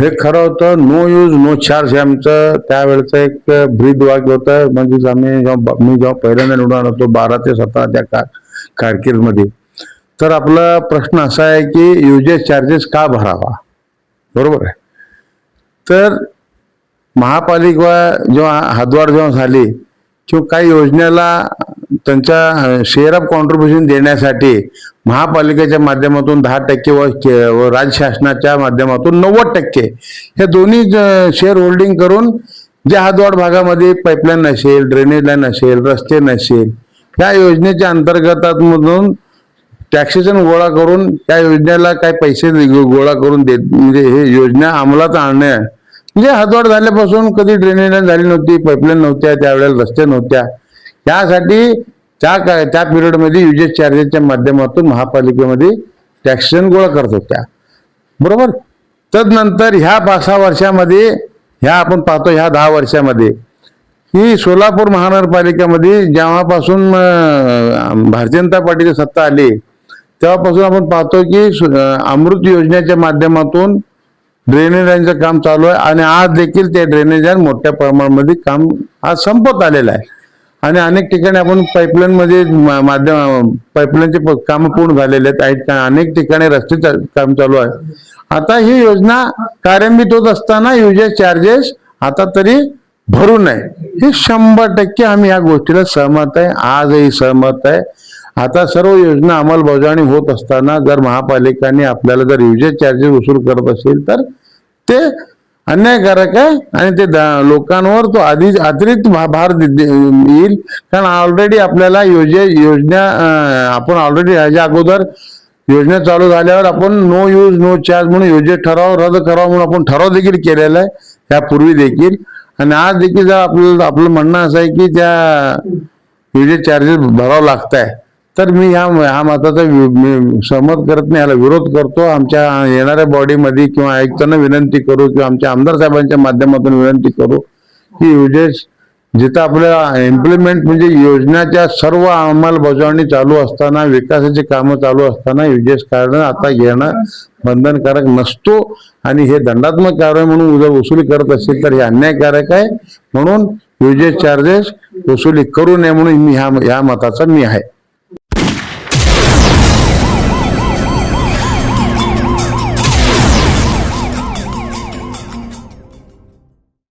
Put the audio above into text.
हे खरं होतं. नो यूज नो चार्ज हे आमचं त्यावेळेचं एक ब्रीद वाक्य होतं. म्हणजे मी जेव्हा पहिल्यांदा निवडून आलो होतो 12 ते 17 त्या कारकीर्दमध्ये, तर आपला प्रश्न असा आहे की युजेस चार्जेस का भरावा, बरोबर आहे. तर महापालिका जेव्हा हद्दवाढ जेव्हा झाली किंवा काही योजनेला त्यांच्या शेअर ऑफ कॉन्ट्रीब्युशन देण्यासाठी महापालिकेच्या माध्यमातून 10% व राज्य शासनाच्या माध्यमातून 90% हे दोन्ही शेअर होल्डिंग करून ज्या हद्दवाढ भागामध्ये पाईपलाईन नसेल, ड्रेनेज लाईन नसेल, रस्ते नसेल, या योजनेच्या अंतर्गतामधून टॅक्सेशन गोळा करून त्या योजनेला काही पैसे गोळा करून देत, म्हणजे हे योजना अंमलात आणणे. म्हणजे हद्दवाढ झाल्यापासून कधी ड्रेनेज लाईन झाली नव्हती, पाईपलाईन नव्हत्या, त्यावेळेला रस्ते नव्हत्या. त्यासाठी त्या पिरियडमध्ये युजेस चार्जेसच्या माध्यमातून महापालिकेमध्ये टॅक्सेशन गोळा करत होत्या, बरोबर. तदनंतर ह्या 5-6 वर्षामध्ये, ह्या आपण पाहतो ह्या 10 वर्षामध्ये, ही सोलापूर महानगरपालिकेमध्ये जेव्हापासून भारतीय जनता पार्टीची सत्ता आली तेव्हापासून आपण पाहतो की अमृत योजनेच्या माध्यमातून ड्रेनेज लाईनचं काम चालू आहे. आणि आज देखील ते ड्रेनेज लाईन मोठ्या प्रमाणामध्ये काम आज संपत आलेलं आहे. आणि अनेक ठिकाणी आपण पाईपलाईनमध्ये पाईपलाईनचे काम पूर्ण झालेले आहेत. अनेक ठिकाणी रस्ते काम चालू आहे. आता ही योजना कार्यान्वित होत असताना युजेस चार्जेस आता तरी भरू नये, हे 100% आम्ही या गोष्टीला सहमत आहे, आजही सहमत आहे. आता सर्व योजना अंमलबजावणी होत असताना जर महापालिकांनी आपल्याला जर युजेस चार्जेस वसूल करत असेल तर ते अन्यायकारक आहे आणि ते लोकांवर तो अतिरिक्त भार येईल. कारण ऑलरेडी आपल्याला योजना आपण ऑलरेडी ह्याच्या अगोदर योजना चालू झाल्यावर आपण नो यूज नो चार्ज म्हणून योजना ठराव रद्द करावा म्हणून आपण ठराव देखील केलेला आहे यापूर्वी देखील. आणि आज देखील जर आपलं म्हणणं असं आहे की त्या युजेस चार्जेस भरावं लागत आहे, तर मी ह्या मताचा सहमत करत नाही, याला विरोध करतो. आमच्या येणाऱ्या बॉडीमध्ये किंवा आयुक्तांना विनंती करू किंवा आमच्या आमदार साहेबांच्या माध्यमातून विनंती करू की युजेस जिथं आपल्याला इम्प्लिमेंट म्हणजे योजनाच्या सर्व अंमलबजावणी चालू असताना, विकासाची कामं चालू असताना युजेस काढणं आता घेणं बंधनकारक नसतो. आणि हे दंडात्मक कारवाई म्हणून जर वसुली करत असेल तर हे अन्यायकारक आहे. म्हणून युजेस चार्जेस वसुली करू नये म्हणून ह्या मताचा मी आहे.